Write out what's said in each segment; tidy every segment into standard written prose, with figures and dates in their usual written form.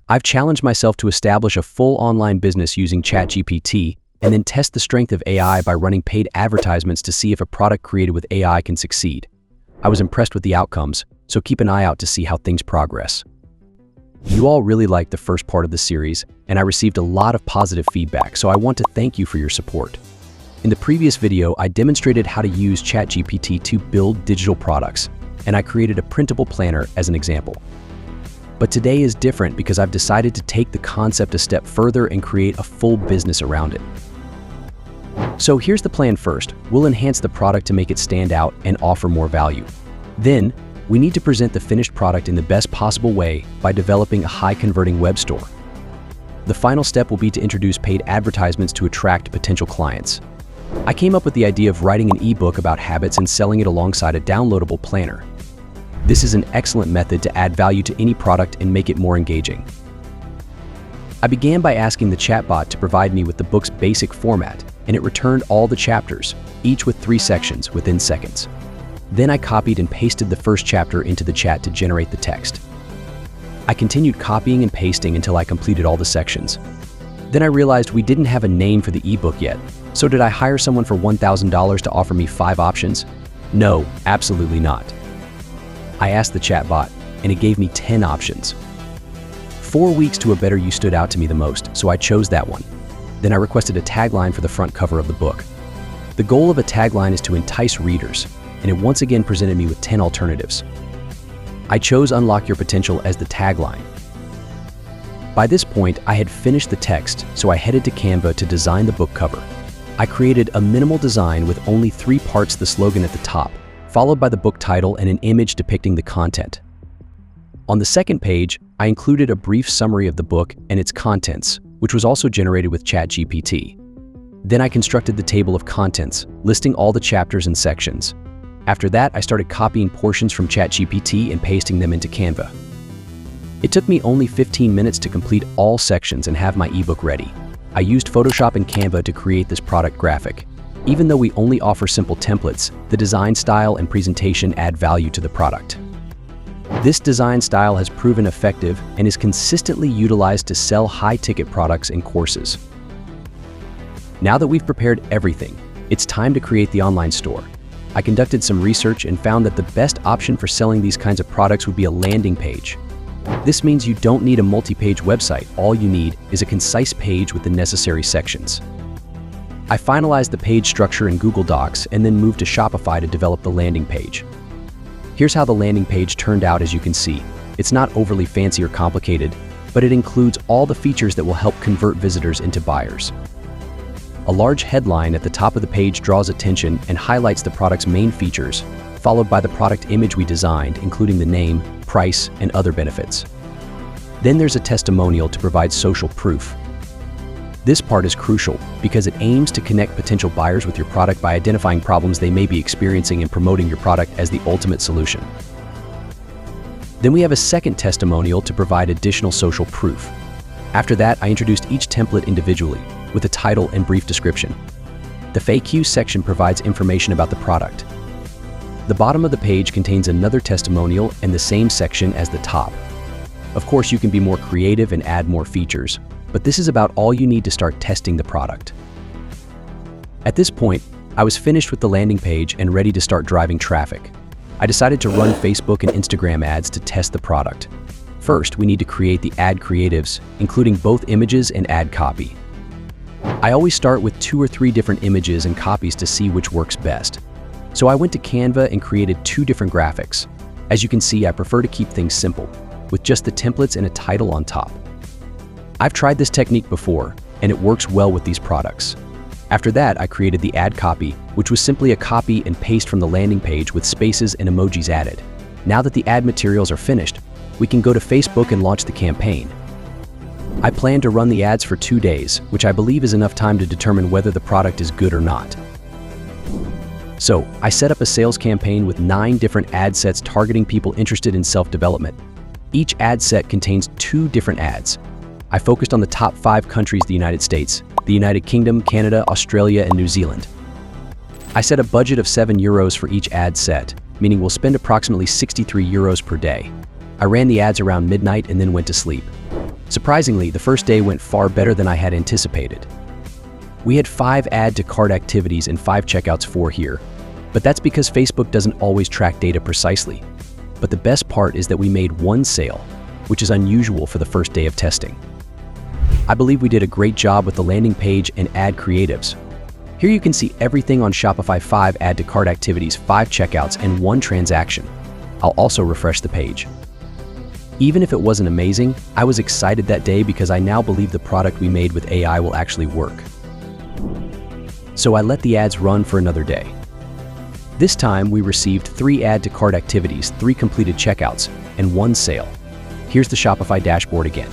I've challenged myself to establish a full online business using ChatGPT and then test the strength of AI by running paid advertisements to see if a product created with AI can succeed. I was impressed with the outcomes, so keep an eye out to see how things progress. You all really liked the first part of the series, and I received a lot of positive feedback, so I want to thank you for your support. In the previous video, I demonstrated how to use ChatGPT to build digital products, and I created a printable planner as an example. But today is different because I've decided to take the concept a step further and create a full business around it. So here's the plan first. We'll enhance the product to make it stand out and offer more value. Then, we need to present the finished product in the best possible way by developing a high-converting web store. The final step will be to introduce paid advertisements to attract potential clients. I came up with the idea of writing an ebook about habits and selling it alongside a downloadable planner. This is an excellent method to add value to any product and make it more engaging. I began by asking the chatbot to provide me with the book's basic format, and it returned all the chapters, each with 3 sections, within seconds. Then I copied and pasted the first chapter into the chat to generate the text. I continued copying and pasting until I completed all the sections. Then I realized we didn't have a name for the ebook yet, so did I hire someone for $1,000 to offer me 5 options? No, absolutely not. I asked the chatbot, and it gave me 10 options. 4 weeks to a better you stood out to me the most, so I chose that one. Then I requested a tagline for the front cover of the book. The goal of a tagline is to entice readers, and it once again presented me with 10 alternatives. I chose Unlock Your Potential as the tagline. By this point, I had finished the text, so I headed to Canva to design the book cover. I created a minimal design with only 3 parts: the slogan at the top, followed by the book title and an image depicting the content. On the second page, I included a brief summary of the book and its contents, which was also generated with ChatGPT. Then I constructed the table of contents, listing all the chapters and sections. After that, I started copying portions from ChatGPT and pasting them into Canva. It took me only 15 minutes to complete all sections and have my ebook ready. I used Photoshop and Canva to create this product graphic. Even though we only offer simple templates, the design style and presentation add value to the product. This design style has proven effective and is consistently utilized to sell high-ticket products and courses. Now that we've prepared everything, it's time to create the online store. I conducted some research and found that the best option for selling these kinds of products would be a landing page. This means you don't need a multi-page website. All you need is a concise page with the necessary sections. I finalized the page structure in Google Docs and then moved to Shopify to develop the landing page. Here's how the landing page turned out. As you can see, it's not overly fancy or complicated, but it includes all the features that will help convert visitors into buyers. A large headline at the top of the page draws attention and highlights the product's main features, followed by the product image we designed, including the name, price, and other benefits. Then there's a testimonial to provide social proof. This part is crucial because it aims to connect potential buyers with your product by identifying problems they may be experiencing and promoting your product as the ultimate solution. Then we have a second testimonial to provide additional social proof. After that, I introduced each template individually with a title and brief description. The FAQ section provides information about the product. The bottom of the page contains another testimonial and the same section as the top. Of course, you can be more creative and add more features, but this is about all you need to start testing the product. At this point, I was finished with the landing page and ready to start driving traffic. I decided to run Facebook and Instagram ads to test the product. First, we need to create the ad creatives, including both images and ad copy. I always start with 2 or 3 different images and copies to see which works best. So I went to Canva and created 2 different graphics. As you can see, I prefer to keep things simple, with just the templates and a title on top. I've tried this technique before, and it works well with these products. After that, I created the ad copy, which was simply a copy and paste from the landing page with spaces and emojis added. Now that the ad materials are finished, we can go to Facebook and launch the campaign. I plan to run the ads for 2 days, which I believe is enough time to determine whether the product is good or not. So, I set up a sales campaign with 9 different ad sets targeting people interested in self-development. Each ad set contains 2 different ads. I focused on the top 5 countries: the United States, the United Kingdom, Canada, Australia, and New Zealand. I set a budget of €7 for each ad set, meaning we'll spend approximately €63 per day. I ran the ads around midnight and then went to sleep. Surprisingly, the first day went far better than I had anticipated. We had 5 add to cart activities and 5 checkouts for here, but that's because Facebook doesn't always track data precisely. But the best part is that we made 1 sale, which is unusual for the first day of testing. I believe we did a great job with the landing page and ad creatives. Here you can see everything on Shopify: 5 add to cart activities, 5 checkouts, and 1 transaction. I'll also refresh the page. Even if it wasn't amazing, I was excited that day because I now believe the product we made with AI will actually work. So I let the ads run for another day. This time we received 3 add to cart activities, 3 completed checkouts, and 1 sale. Here's the Shopify dashboard again.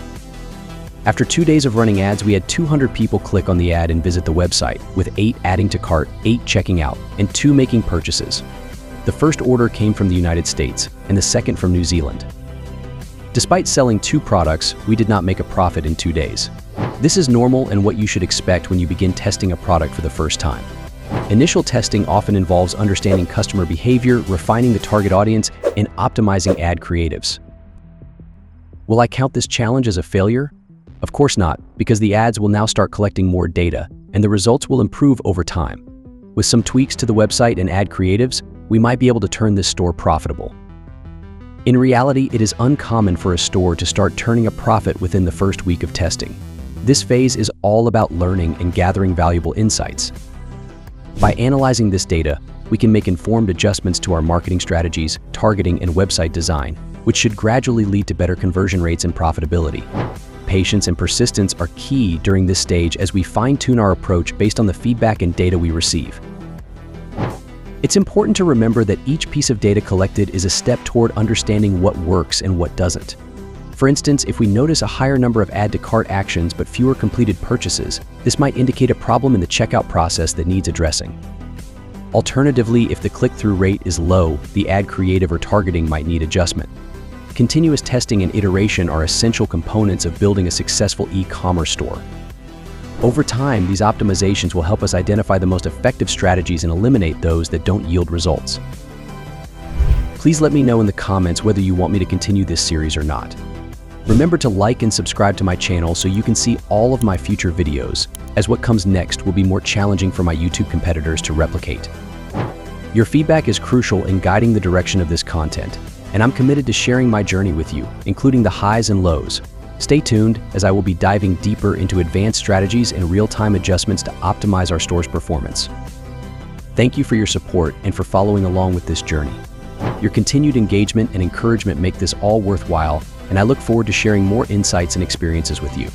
After 2 days of running ads, we had 200 people click on the ad and visit the website, with 8 adding to cart, 8 checking out, and 2 making purchases. The first order came from the United States, and the second from New Zealand. Despite selling 2 products, we did not make a profit in 2 days. This is normal and what you should expect when you begin testing a product for the first time. Initial testing often involves understanding customer behavior, refining the target audience, and optimizing ad creatives. Will I count this challenge as a failure? Of course not, because the ads will now start collecting more data, and the results will improve over time. With some tweaks to the website and ad creatives, we might be able to turn this store profitable. In reality, it is uncommon for a store to start turning a profit within the first week of testing. This phase is all about learning and gathering valuable insights. By analyzing this data, we can make informed adjustments to our marketing strategies, targeting, and website design, which should gradually lead to better conversion rates and profitability. Patience and persistence are key during this stage as we fine-tune our approach based on the feedback and data we receive. It's important to remember that each piece of data collected is a step toward understanding what works and what doesn't. For instance, if we notice a higher number of add to cart actions but fewer completed purchases, this might indicate a problem in the checkout process that needs addressing. Alternatively, if the click-through rate is low, the ad creative or targeting might need adjustment. Continuous testing and iteration are essential components of building a successful e-commerce store. Over time, these optimizations will help us identify the most effective strategies and eliminate those that don't yield results. Please let me know in the comments whether you want me to continue this series or not. Remember to like and subscribe to my channel so you can see all of my future videos, as what comes next will be more challenging for my YouTube competitors to replicate. Your feedback is crucial in guiding the direction of this content, and I'm committed to sharing my journey with you, including the highs and lows. Stay tuned, as I will be diving deeper into advanced strategies and real-time adjustments to optimize our store's performance. Thank you for your support and for following along with this journey. Your continued engagement and encouragement make this all worthwhile, and I look forward to sharing more insights and experiences with you.